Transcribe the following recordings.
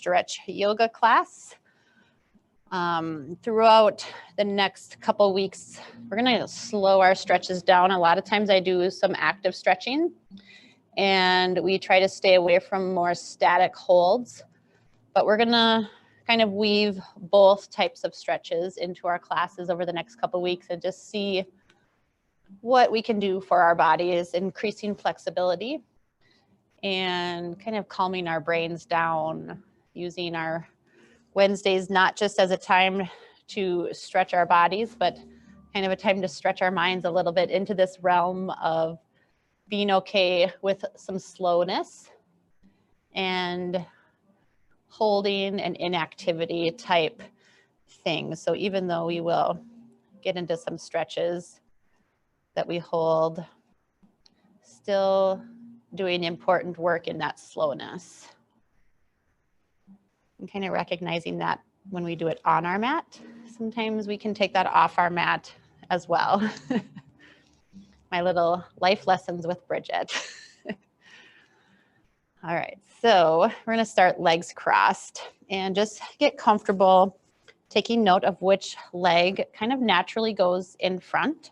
stretch yoga class. Throughout the next couple weeks, we're gonna slow our stretches down. A lot of times I do some active stretching, and we try to stay away from more static holds, but we're gonna kind of weave both types of stretches into our classes over the next couple weeks and just see what we can do for our bodies, increasing flexibility and kind of calming our brains down, using our Wednesdays not just as a time to stretch our bodies, but kind of a time to stretch our minds a little bit into this realm of being okay with some slowness and holding an inactivity type thing. So even though we will get into some stretches that we hold, still doing important work in that slowness. And kind of recognizing that when we do it on our mat, sometimes we can take that off our mat as well. My little life lessons with Bridget. All right, so we're gonna start legs crossed and just get comfortable taking note of which leg kind of naturally goes in front.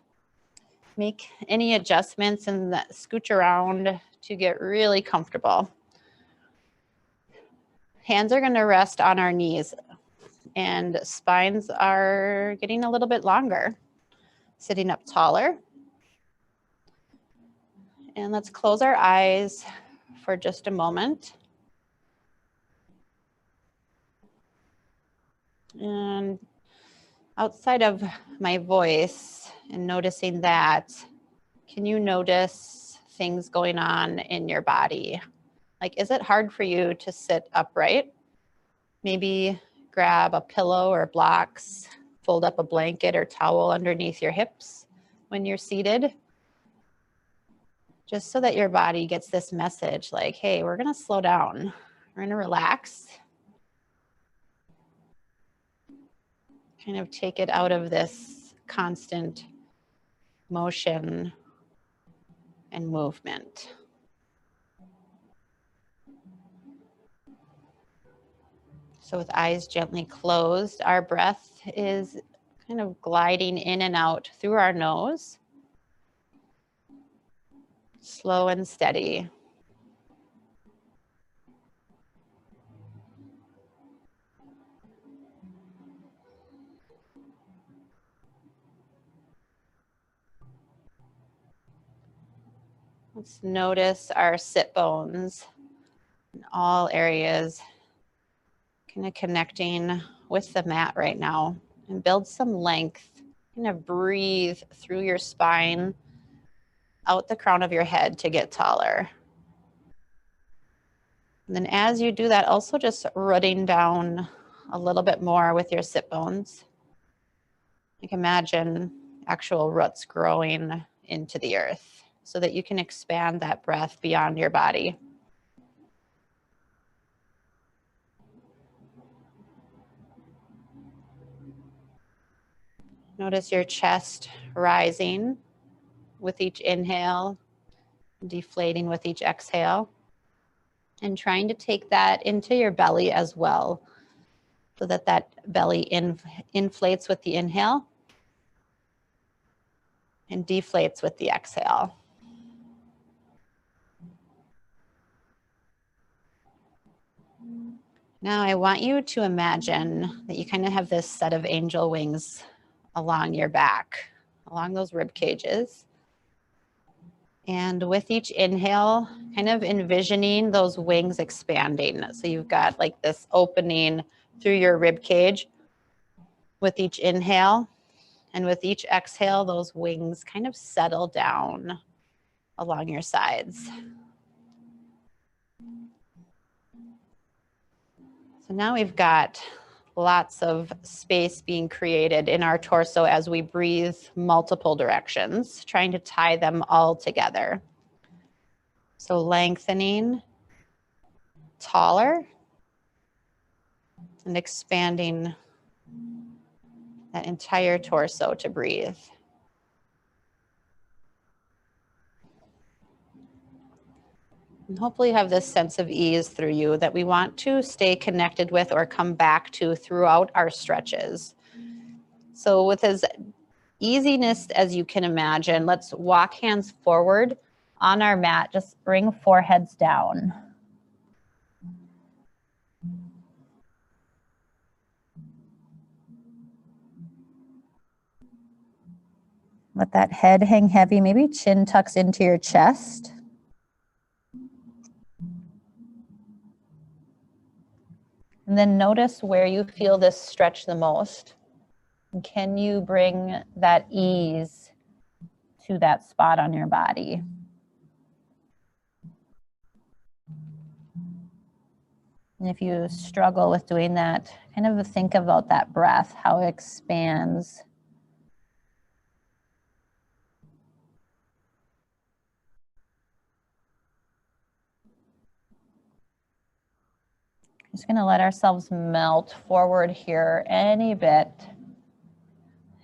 Make any adjustments and scooch around to get really comfortable. Hands are gonna rest on our knees and spines are getting a little bit longer. Sitting up taller. And let's close our eyes for just a moment. And outside of my voice and noticing that, can you notice things going on in your body? Like, is it hard for you to sit upright? Maybe grab a pillow or blocks, fold up a blanket or towel underneath your hips when you're seated. Just so that your body gets this message like, hey, we're gonna slow down. We're gonna relax. Kind of take it out of this constant motion and movement. So with eyes gently closed, our breath is kind of gliding in and out through our nose. Slow and steady. Let's notice our sit bones in all areas, kind of connecting with the mat right now, and build some length. Kind of breathe through your spine, out the crown of your head to get taller. And then as you do that, also just rooting down a little bit more with your sit bones. Like imagine actual roots growing into the earth so that you can expand that breath beyond your body. Notice your chest rising with each inhale, deflating with each exhale, and trying to take that into your belly as well, so that that belly inflates with the inhale and deflates with the exhale. Now I want you to imagine that you kind of have this set of angel wings along your back, along those rib cages. And with each inhale, kind of envisioning those wings expanding. So you've got like this opening through your rib cage with each inhale. And with each exhale, those wings kind of settle down along your sides. So now we've got lots of space being created in our torso as we breathe multiple directions, trying to tie them all together. So lengthening, taller, and expanding that entire torso to breathe. And hopefully you have this sense of ease through you that we want to stay connected with or come back to throughout our stretches. So with as easiness as you can imagine, let's walk hands forward on our mat. Just bring foreheads down. Let that head hang heavy, maybe chin tucks into your chest. And then notice where you feel this stretch the most. And can you bring that ease to that spot on your body? And if you struggle with doing that, kind of think about that breath, how it expands. Just going to let ourselves melt forward here any bit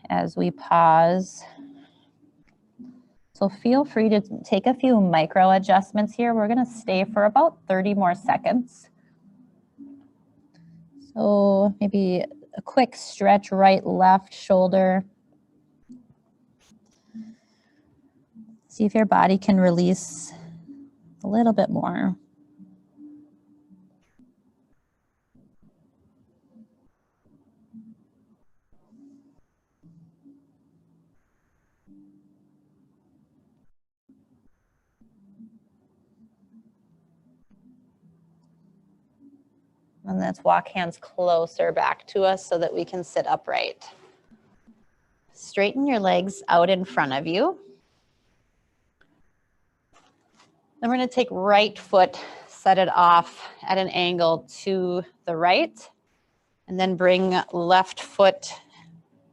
as we pause. So feel free to take a few micro adjustments here. We're going to stay for about 30 more seconds. So maybe a quick stretch, right, left shoulder. See if your body can release a little bit more. And let's walk hands closer back to us so that we can sit upright. Straighten your legs out in front of you. Then we're going to take right foot, set it off at an angle to the right, and then bring left foot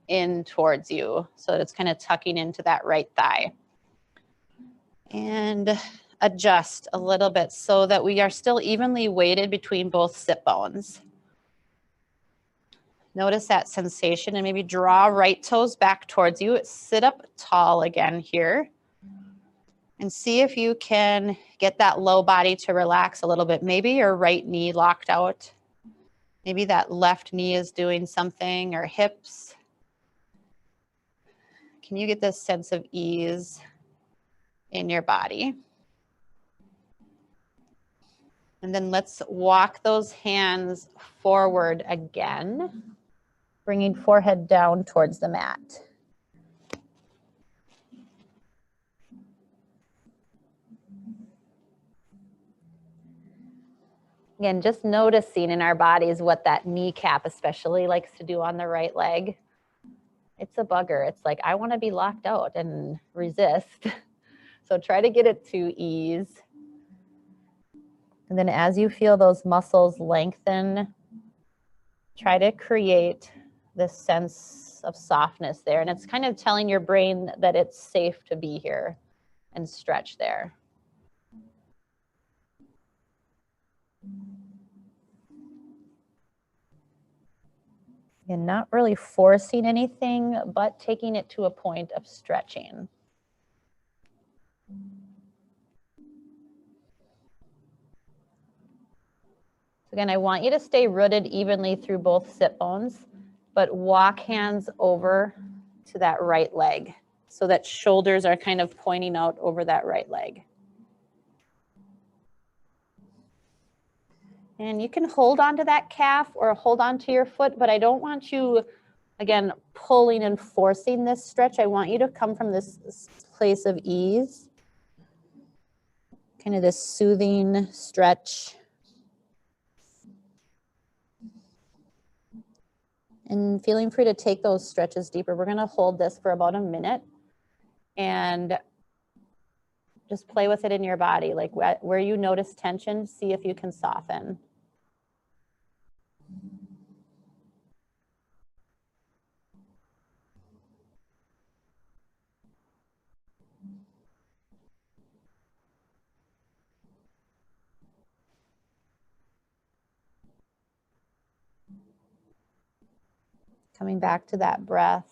in towards you so that it's kind of tucking into that right thigh. And adjust a little bit so that we are still evenly weighted between both sit bones. Notice that sensation and maybe draw right toes back towards you. Sit up tall again here. And see if you can get that low body to relax a little bit. Maybe your right knee locked out. Maybe that left knee is doing something, or hips. Can you get this sense of ease in your body? And then let's walk those hands forward again, bringing forehead down towards the mat. Again, just noticing in our bodies what that kneecap especially likes to do on the right leg. It's a bugger. It's like, I want to be locked out and resist. So try to get it to ease. And then as you feel those muscles lengthen, try to create this sense of softness there. And it's kind of telling your brain that it's safe to be here and stretch there. And not really forcing anything, but taking it to a point of stretching. Again, I want you to stay rooted evenly through both sit bones, but walk hands over to that right leg so that shoulders are kind of pointing out over that right leg. And you can hold on to that calf or hold on to your foot, but I don't want you, again, pulling and forcing this stretch. I want you to come from this place of ease, kind of this soothing stretch. And feeling free to take those stretches deeper. We're going to hold this for about a minute and just play with it in your body. Like where you notice tension, see if you can soften. Coming back to that breath.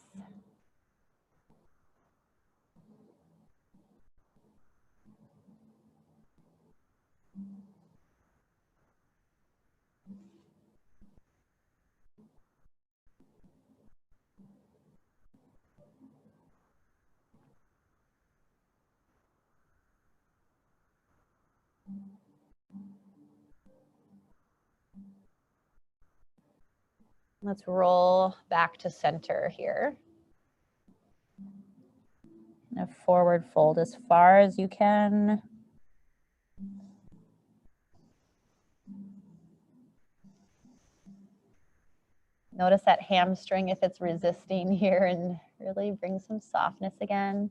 Let's roll back to center here. And a forward fold as far as you can. Notice that hamstring if it's resisting here, and really bring some softness again.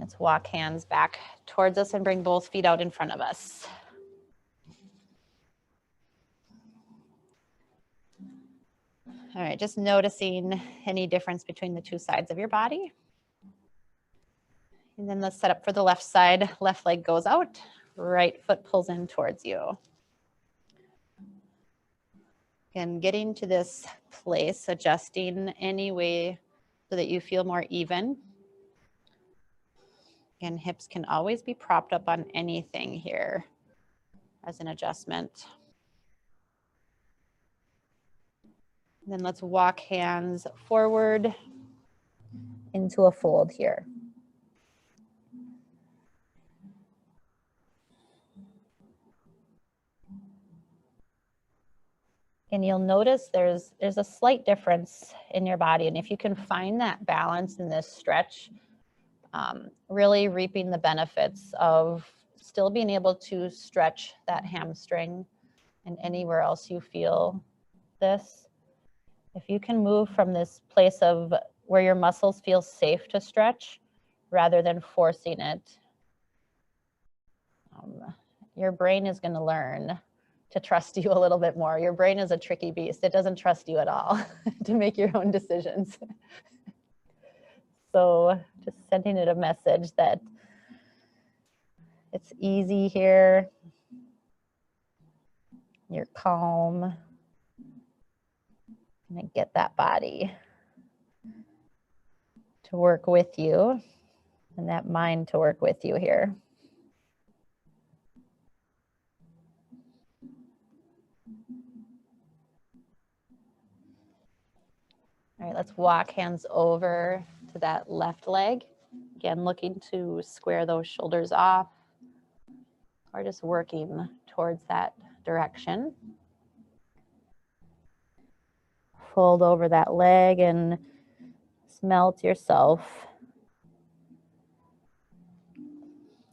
Let's walk hands back towards us and bring both feet out in front of us. All right, just noticing any difference between the two sides of your body. And then let's set up for the left side. Left leg goes out, right foot pulls in towards you. And getting to this place, adjusting any way so that you feel more even. And hips can always be propped up on anything here as an adjustment. Then let's walk hands forward into a fold here. And you'll notice there's a slight difference in your body. And if you can find that balance in this stretch, really reaping the benefits of still being able to stretch that hamstring and anywhere else you feel this. If you can move from this place of where your muscles feel safe to stretch rather than forcing it, your brain is going to learn to trust you a little bit more. Your brain is a tricky beast. It doesn't trust you at all to make your own decisions. So just sending it a message that it's easy here. You're calm. And get that body to work with you and that mind to work with you here. All right, let's walk hands over to that left leg. Again, looking to square those shoulders off or just working towards that direction. Fold over that leg and smell to yourself.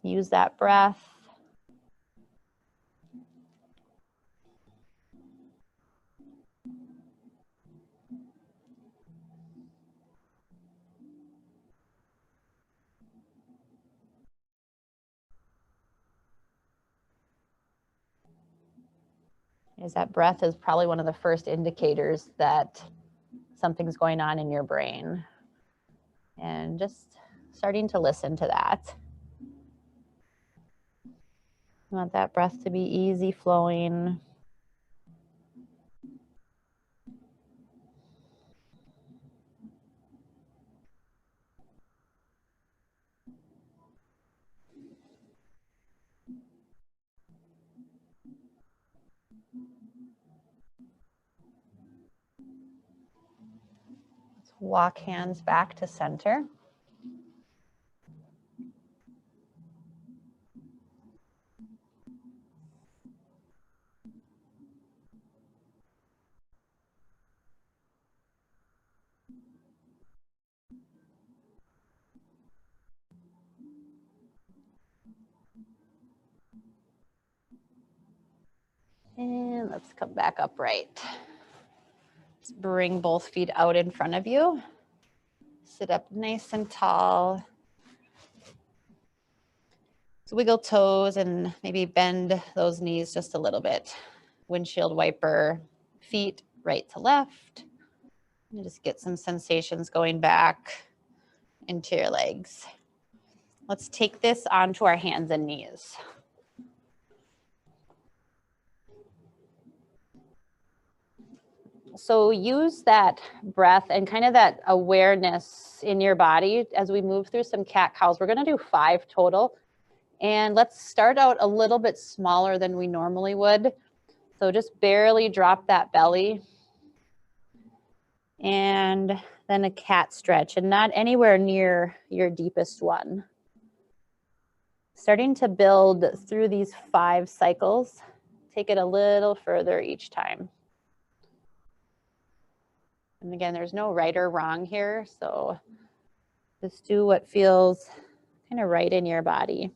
Use that breath. Is that breath is probably one of the first indicators that something's going on in your brain. And just starting to listen to that. You want that breath to be easy flowing. Let's walk hands back to center. And let's come back upright. Let's bring both feet out in front of you. Sit up nice and tall. So wiggle toes and maybe bend those knees just a little bit. Windshield wiper, feet right to left. And just get some sensations going back into your legs. Let's take this onto our hands and knees. So use that breath and kind of that awareness in your body as we move through some cat-cows. We're going to do 5 total. And let's start out a little bit smaller than we normally would. So just barely drop that belly. And then a cat stretch, and not anywhere near your deepest one. Starting to build through these 5 cycles. Take it a little further each time. And again, there's no right or wrong here, so just do what feels kind of right in your body.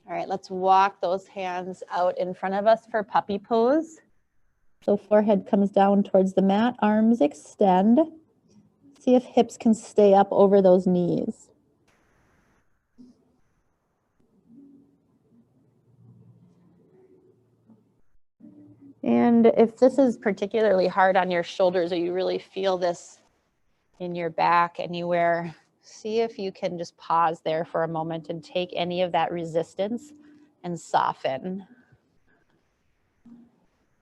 All right, let's walk those hands out in front of us for puppy pose. So forehead comes down towards the mat, arms extend. See if hips can stay up over those knees. And if this is particularly hard on your shoulders or you really feel this in your back anywhere, see if you can just pause there for a moment and take any of that resistance and soften.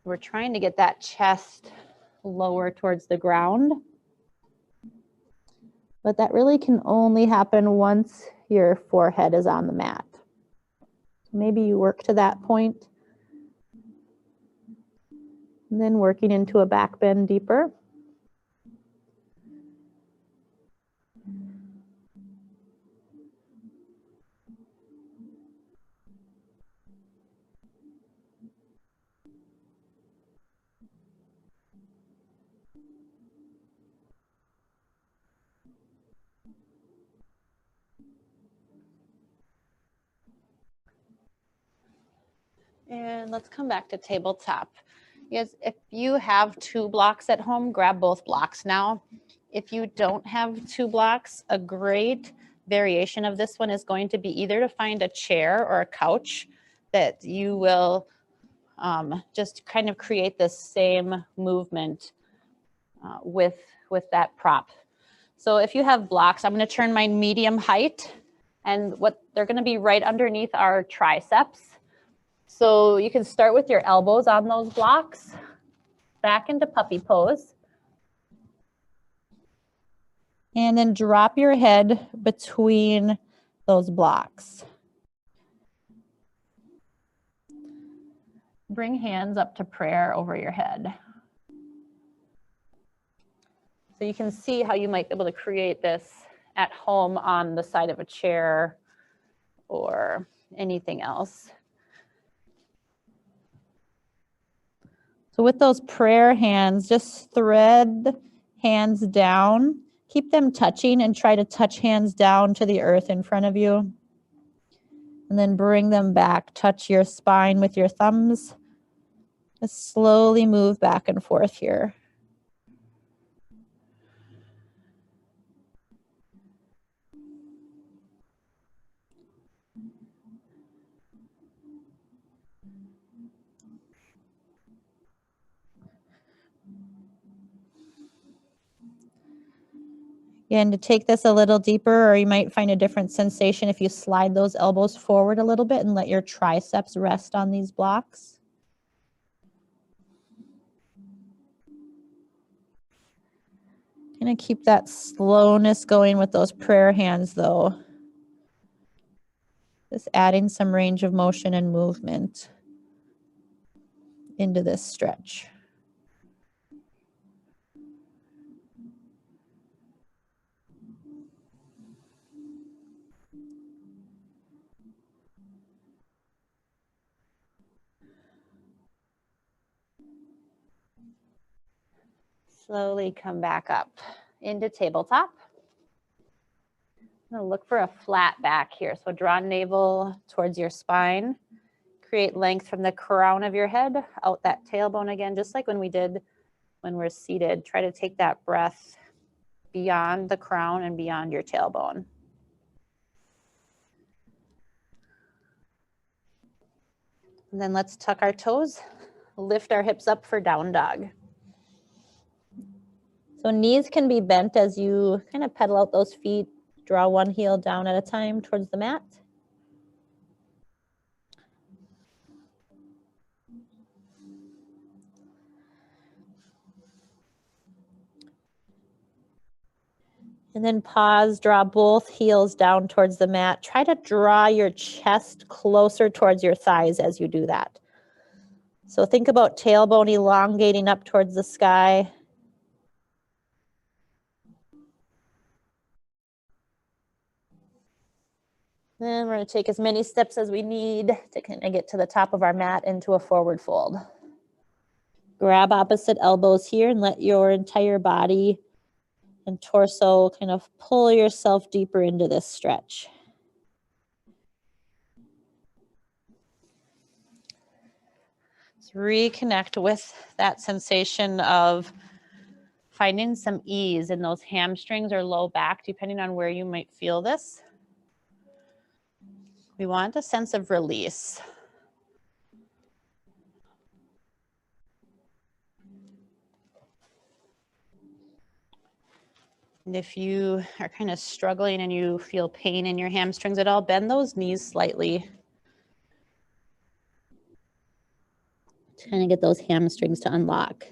We're trying to get that chest lower towards the ground, but that really can only happen once your forehead is on the mat. Maybe you work to that point, and then working into a back bend deeper. And let's come back to tabletop. Yes, if you have 2 blocks at home, grab both blocks now. If you don't have 2 blocks, a great variation of this one is going to be either to find a chair or a couch that you will just kind of create the same movement with that prop. So if you have blocks, I'm going to turn mine medium height, and what they're going to be right underneath our triceps. So you can start with your elbows on those blocks, back into puppy pose. And then drop your head between those blocks. Bring hands up to prayer over your head. So you can see how you might be able to create this at home on the side of a chair or anything else. So with those prayer hands, just thread hands down. Keep them touching and try to touch hands down to the earth in front of you. And then bring them back. Touch your spine with your thumbs. Just slowly move back and forth here. And to take this a little deeper, or you might find a different sensation if you slide those elbows forward a little bit and let your triceps rest on these blocks. Kind of keep that slowness going with those prayer hands though. Just adding some range of motion and movement into this stretch. Slowly come back up into tabletop. I'm going to look for a flat back here. So draw navel towards your spine. Create length from the crown of your head, out that tailbone again, just like when we did when we're seated. Try to take that breath beyond the crown and beyond your tailbone. And then let's tuck our toes, lift our hips up for down dog. So knees can be bent as you kind of pedal out those feet. Draw one heel down at a time towards the mat. And then pause, draw both heels down towards the mat. Try to draw your chest closer towards your thighs as you do that. So think about tailbone elongating up towards the sky. Then we're going to take as many steps as we need to kind of get to the top of our mat into a forward fold. Grab opposite elbows here and let your entire body and torso kind of pull yourself deeper into this stretch. Let's reconnect with that sensation of finding some ease in those hamstrings or low back, depending on where you might feel this. We want a sense of release. And if you are kind of struggling and you feel pain in your hamstrings at all, bend those knees slightly. To kind of get those hamstrings to unlock.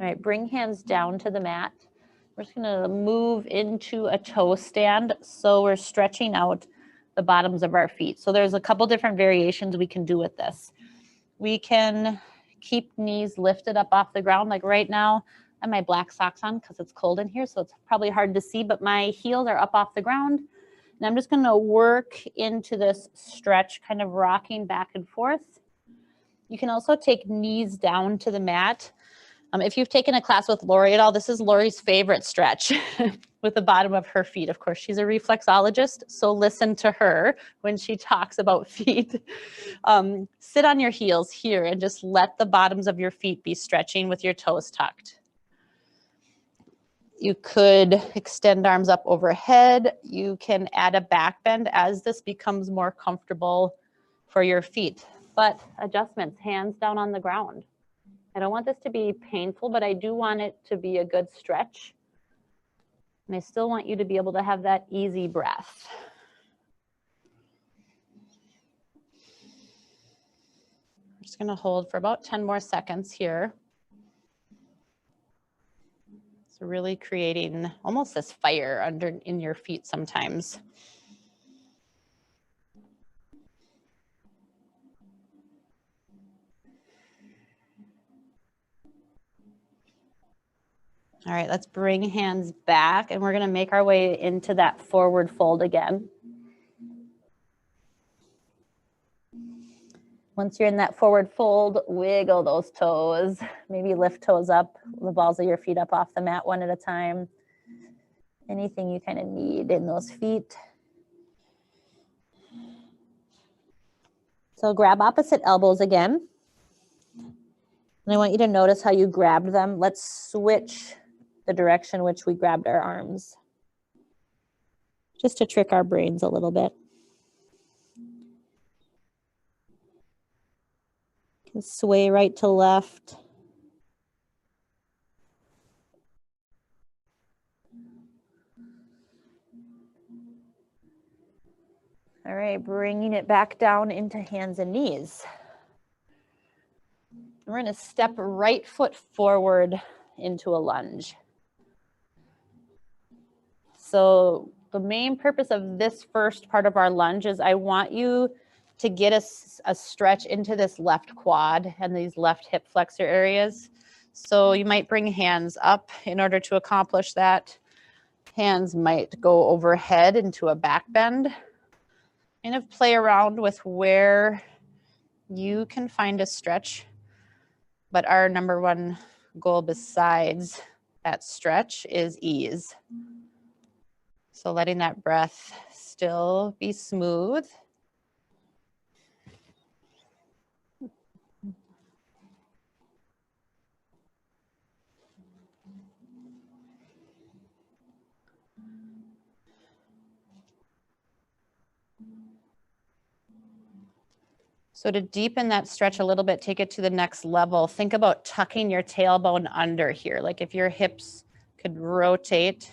All right, bring hands down to the mat. We're just gonna move into a toe stand. So we're stretching out the bottoms of our feet. So there's a couple different variations we can do with this. We can keep knees lifted up off the ground. Like right now, I have my black socks on because it's cold in here. So it's probably hard to see, but my heels are up off the ground. And I'm just gonna work into this stretch, kind of rocking back and forth. You can also take knees down to the mat. If you've taken a class with Lori at all, this is Lori's favorite stretch with the bottom of her feet. Of course, she's a reflexologist, so listen to her when she talks about feet. Sit on your heels here and just let the bottoms of your feet be stretching with your toes tucked. You could extend arms up overhead. You can add a back bend as this becomes more comfortable for your feet. But adjustments, hands down on the ground. I don't want this to be painful, but I do want it to be a good stretch. And I still want you to be able to have that easy breath. I'm just going to hold for about 10 more seconds here. So really creating almost this fire in your feet sometimes. All right, let's bring hands back and we're going to make our way into that forward fold again. Once you're in that forward fold, wiggle those toes. Maybe lift toes up, the balls of your feet up off the mat one at a time. Anything you kind of need in those feet. So grab opposite elbows again. And I want you to notice how you grabbed them. Let's switch the direction which we grabbed our arms. Just to trick our brains a little bit. You can sway right to left. All right, bringing it back down into hands and knees. We're going to step right foot forward into a lunge. So the main purpose of this first part of our lunge is I want you to get a stretch into this left quad and these left hip flexor areas. So you might bring hands up in order to accomplish that. Hands might go overhead into a back bend. Kind of play around with where you can find a stretch. But our number one goal besides that stretch is ease. So letting that breath still be smooth. So to deepen that stretch a little bit, take it to the next level. Think about tucking your tailbone under here. Like if your hips could rotate,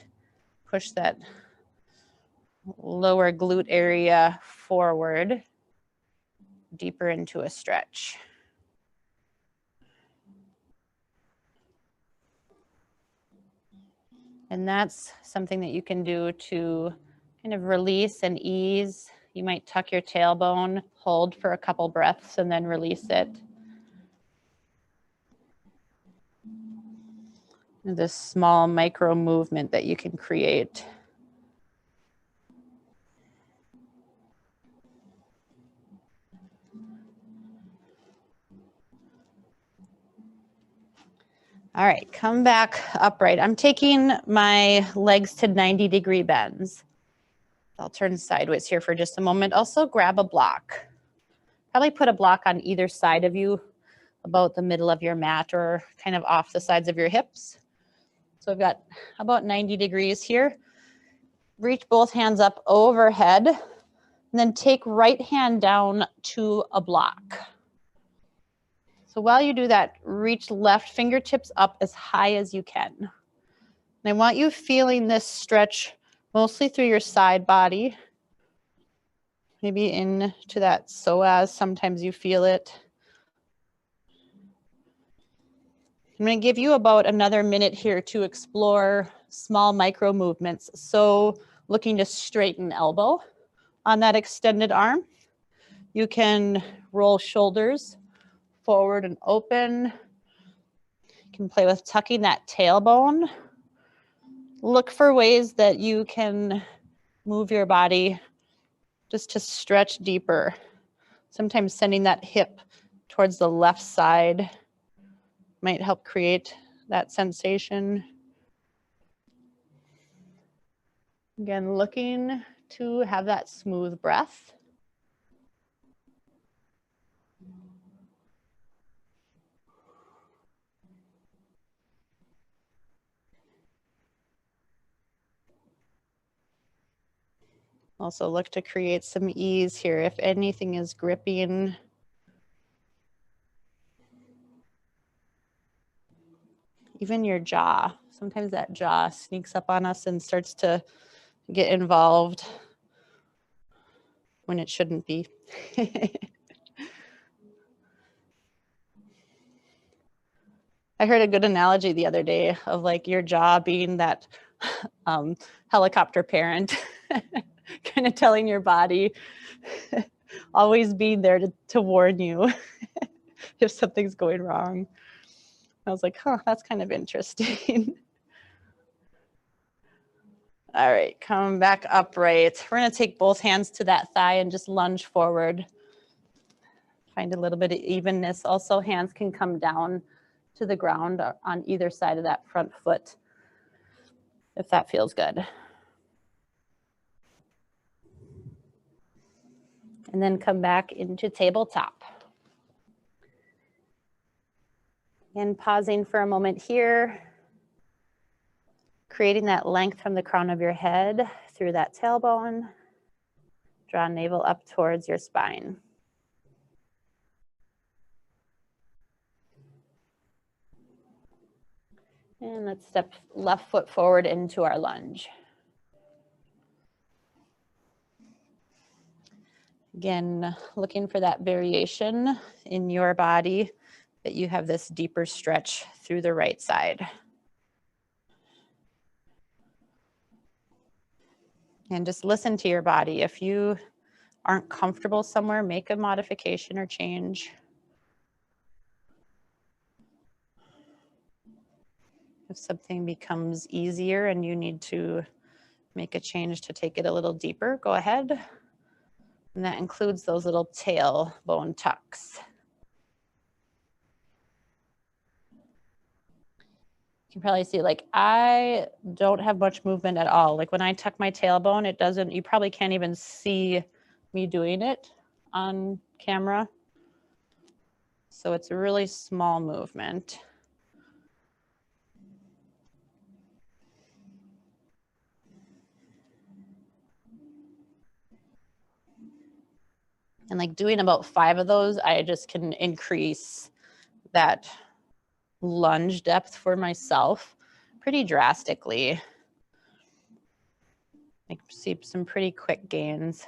push that lower glute area forward, deeper into a stretch. And that's something that you can do to kind of release and ease. You might tuck your tailbone, hold for a couple breaths, and then release it. This small micro movement that you can create. All right, come back upright. I'm taking my legs to 90-degree bends. I'll turn sideways here for just a moment. Also grab a block. Probably put a block on either side of you, about the middle of your mat or kind of off the sides of your hips. So I've got about 90 degrees here. Reach both hands up overhead, and then take right hand down to a block. So while you do that, reach left fingertips up as high as you can. And I want you feeling this stretch mostly through your side body, maybe into that psoas. Sometimes you feel it. I'm going to give you about another minute here to explore small micro movements. So looking to straighten elbow on that extended arm. You can roll shoulders forward and open. You can play with tucking that tailbone. Look for ways that you can move your body just to stretch deeper. Sometimes sending that hip towards the left side might help create that sensation. Again, looking to have that smooth breath. Also look to create some ease here. If anything is gripping, even your jaw. Sometimes that jaw sneaks up on us and starts to get involved when it shouldn't be. I heard a good analogy the other day of like your jaw being that helicopter parent, kind of telling your body, always being there to warn you if something's going wrong. I was like, huh, that's kind of interesting. All right, come back upright. We're gonna take both hands to that thigh and just lunge forward. Find a little bit of evenness. Also, hands can come down to the ground on either side of that front foot, if that feels good. And then come back into tabletop. And pausing for a moment here, creating that length from the crown of your head through that tailbone. Draw navel up towards your spine. And let's step left foot forward into our lunge. Again, looking for that variation in your body, that you have this deeper stretch through the right side. And just listen to your body. If you aren't comfortable somewhere, make a modification or change. If something becomes easier and you need to make a change to take it a little deeper, go ahead. And that includes those little tailbone tucks. You can probably see, like, I don't have much movement at all. Like when I tuck my tailbone, it doesn't, you probably can't even see me doing it on camera. So it's a really small movement. And like doing about 5 of those, I just can increase that lunge depth for myself pretty drastically. I see some pretty quick gains.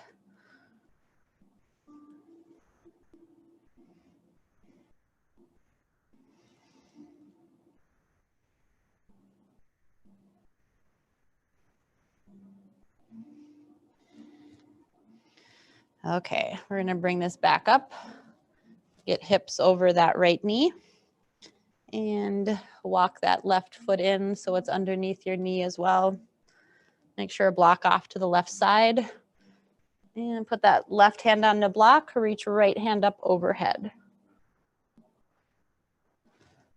Okay, we're gonna bring this back up. Get hips over that right knee and walk that left foot in so it's underneath your knee as well. Make sure to block off to the left side and put that left hand on the block, reach right hand up overhead.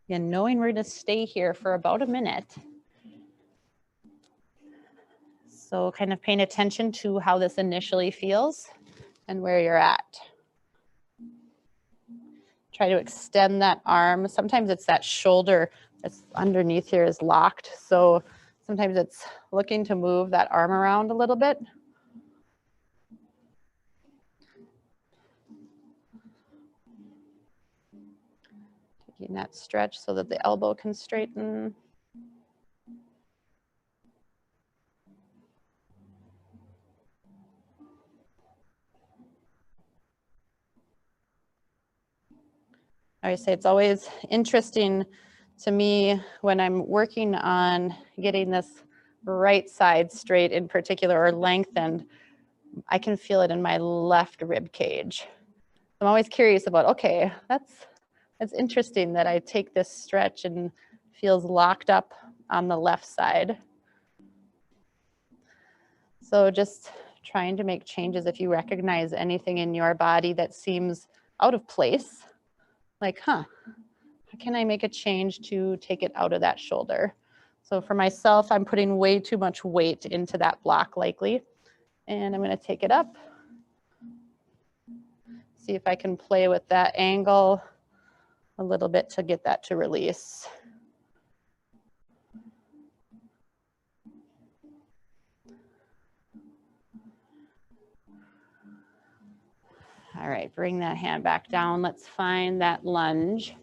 Again, knowing we're gonna stay here for about a minute. So kind of paying attention to how this initially feels and where you're at. Try to extend that arm. Sometimes it's that shoulder that's underneath here is locked. So sometimes it's looking to move that arm around a little bit. Taking that stretch so that the elbow can straighten. I say it's always interesting to me when I'm working on getting this right side straight in particular or lengthened, I can feel it in my left rib cage. I'm always curious about, okay, that's interesting that I take this stretch and feels locked up on the left side. So just trying to make changes if you recognize anything in your body that seems out of place. Like, how can I make a change to take it out of that shoulder? So for myself, I'm putting way too much weight into that block likely. And I'm gonna take it up. See if I can play with that angle a little bit to get that to release. All right, bring that hand back down. Let's find that lunge.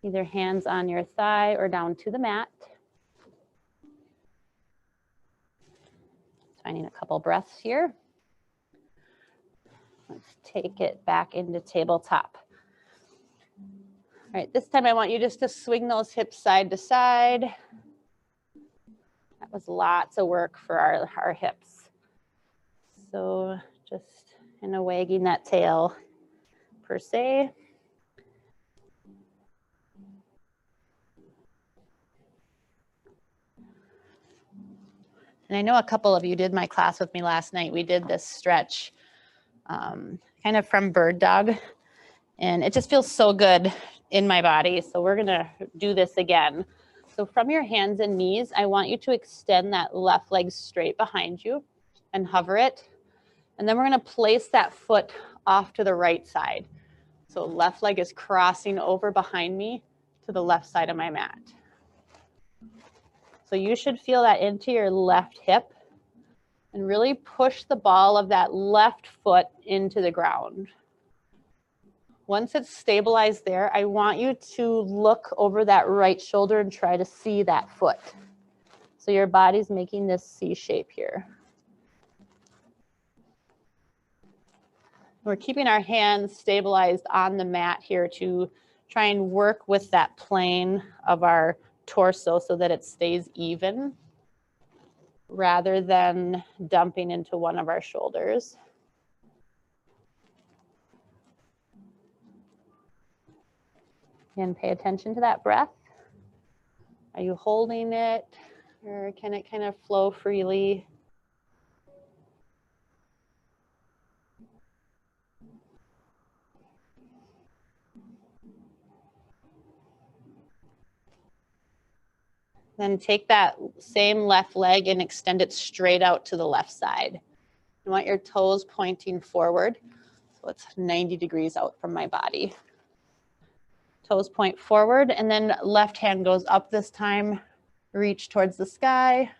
Either hands on your thigh or down to the mat. Finding a couple breaths here. Let's take it back into tabletop. All right, this time I want you just to swing those hips side to side. That was lots of work for our hips. So just kind of wagging that tail per se. And I know a couple of you did my class with me last night. We did this stretch kind of from bird dog, and it just feels so good in my body. So we're gonna do this again. So from your hands and knees, I want you to extend that left leg straight behind you and hover it. And then we're gonna place that foot off to the right side. So left leg is crossing over behind me to the left side of my mat. So you should feel that into your left hip and really push the ball of that left foot into the ground. Once it's stabilized there, I want you to look over that right shoulder and try to see that foot. So your body's making this C shape here. We're keeping our hands stabilized on the mat here to try and work with that plane of our torso so that it stays even rather than dumping into one of our shoulders. And pay attention to that breath. Are you holding it, or can it kind of flow freely? Then take that same left leg and extend it straight out to the left side. You want your toes pointing forward, so it's 90 degrees out from my body. Toes point forward, and then left hand goes up this time. Reach towards the sky.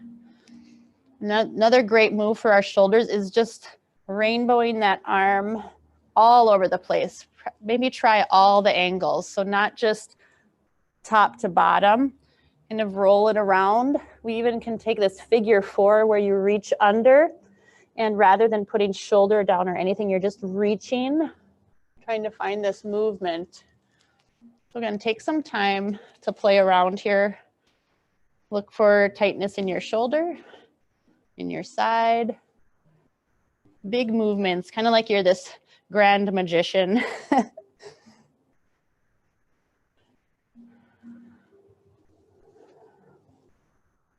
Another great move for our shoulders is just rainbowing that arm all over the place. Maybe try all the angles, so not just top to bottom. kind of roll it around. We even can take this figure 4 where you reach under, and rather than putting shoulder down or anything, you're just reaching, trying to find this movement. So again, take some time to play around here. Look for tightness in your shoulder, in your side. Big movements, kind of like you're this grand magician.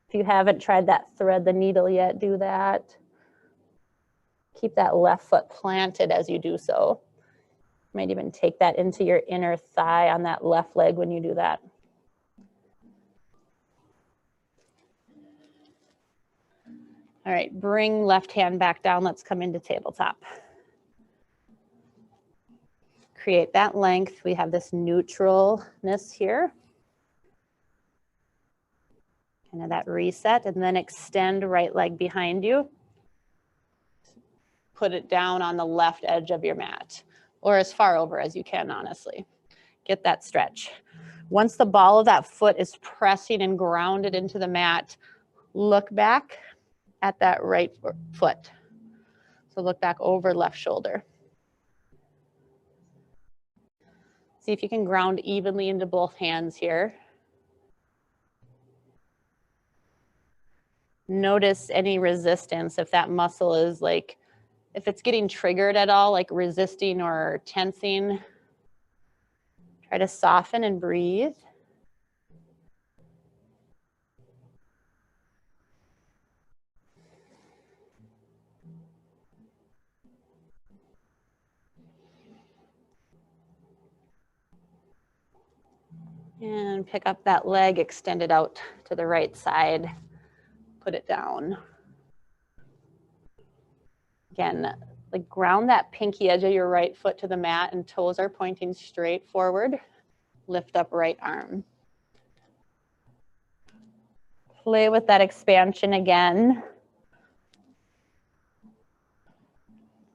If you haven't tried that thread the needle yet, do that. Keep that left foot planted as you do so. You might even take that into your inner thigh on that left leg when you do that. All right, bring left hand back down. Let's come into tabletop. Create that length. We have this neutralness here. Kind of that reset, and then extend right leg behind you. Put it down on the left edge of your mat, or as far over as you can, honestly. Get that stretch. Once the ball of that foot is pressing and grounded into the mat, look back at that right foot. So look back over left shoulder. See if you can ground evenly into both hands here. Notice any resistance if that muscle is like, if it's getting triggered at all, like resisting or tensing. Try to soften and breathe. And pick up that leg, extend it out to the right side. Put it down. Again, like ground that pinky edge of your right foot to the mat and toes are pointing straight forward. Lift up right arm. Play with that expansion again.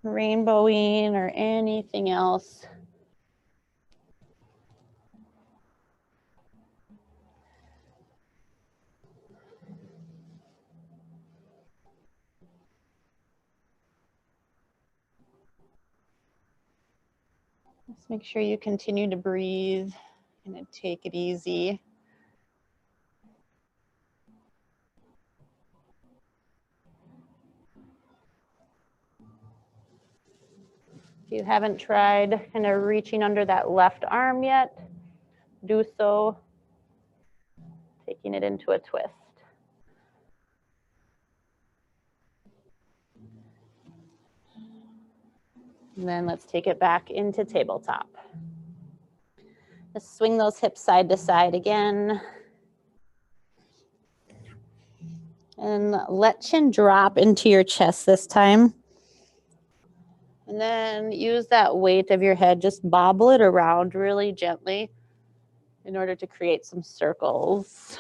Rainbowing or anything else. Just make sure you continue to breathe and take it easy. If you haven't tried kind of reaching under that left arm yet, do so. Taking it into a twist. And then let's take it back into tabletop. Just swing those hips side to side again. And let chin drop into your chest this time. And then use that weight of your head, just bobble it around really gently in order to create some circles.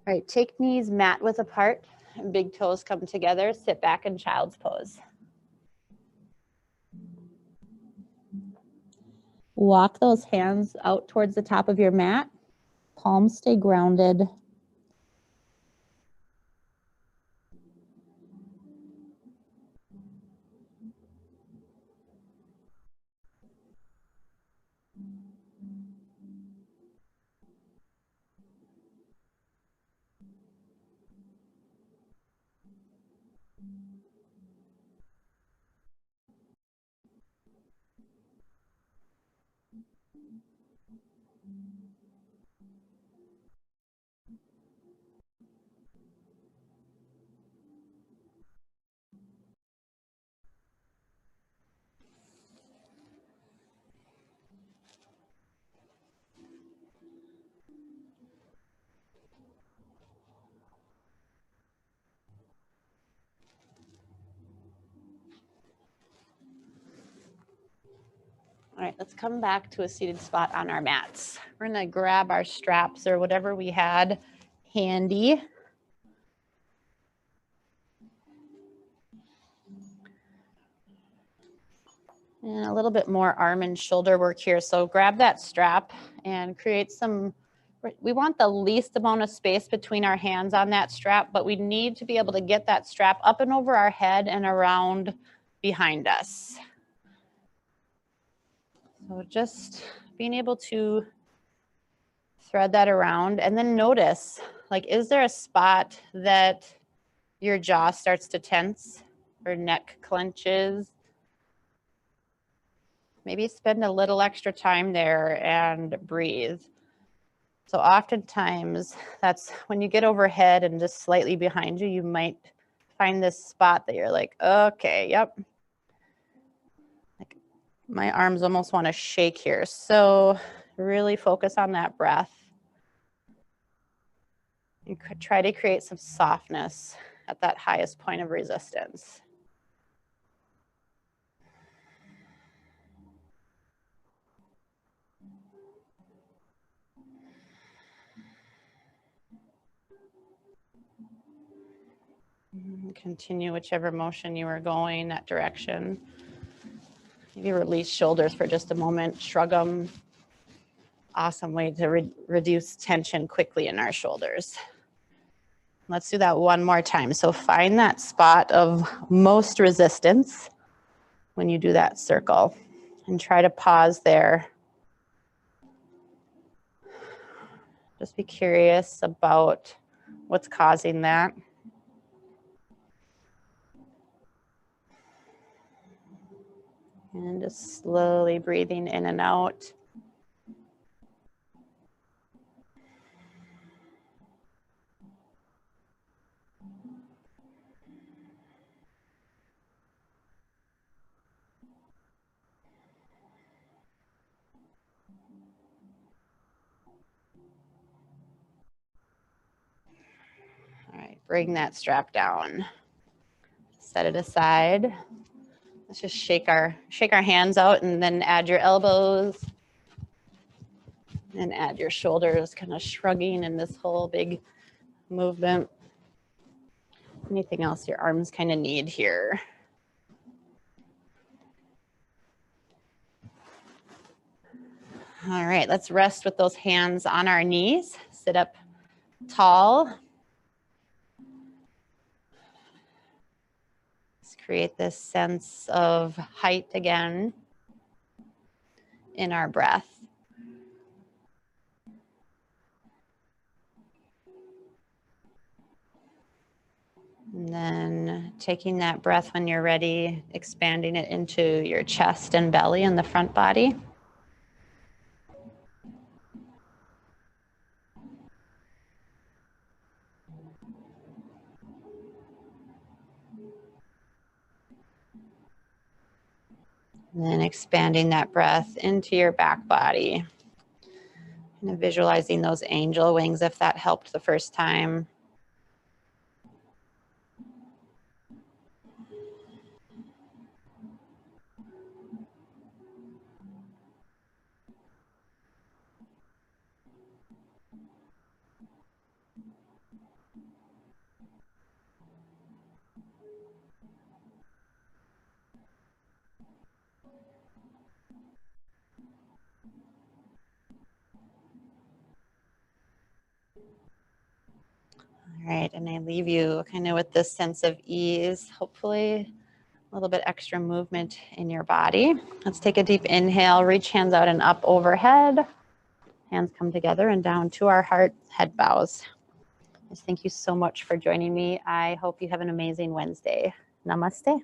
All right, take knees mat width apart and big toes come together. Sit back in child's pose. Walk those hands out towards the top of your mat. Palms stay grounded. All right, let's come back to a seated spot on our mats. We're gonna grab our straps or whatever we had handy. And a little bit more arm and shoulder work here. So grab that strap and create some, we want the least amount of space between our hands on that strap, but we need to be able to get that strap up and over our head and around behind us. So just being able to thread that around and then notice, like, is there a spot that your jaw starts to tense or neck clenches? Maybe spend a little extra time there and breathe. So oftentimes that's when you get overhead and just slightly behind you, you might find this spot that you're like, okay, yep. Like my arms almost want to shake here. So really focus on that breath. You could try to create some softness at that highest point of resistance. Continue whichever motion you were going, that direction. Maybe release shoulders for just a moment, shrug them. Awesome way to reduce tension quickly in our shoulders. Let's do that one more time. So find that spot of most resistance when you do that circle and try to pause there. Just be curious about what's causing that. And just slowly breathing in and out. All right, bring that strap down. Set it aside. Let's just shake our hands out and then add your elbows and add your shoulders, kind of shrugging in this whole big movement. Anything else your arms kind of need here? All right, let's rest with those hands on our knees. Sit up tall. Let's create this sense of height again in our breath. And then taking that breath when you're ready, expanding it into your chest and belly and the front body. And then expanding that breath into your back body. And visualizing those angel wings if that helped the first time. All right, and I leave you kind of with this sense of ease, hopefully a little bit extra movement in your body. Let's take a deep inhale, reach hands out and up overhead. Hands come together and down to our heart, head bows. Thank you so much for joining me. I hope you have an amazing Wednesday. Namaste.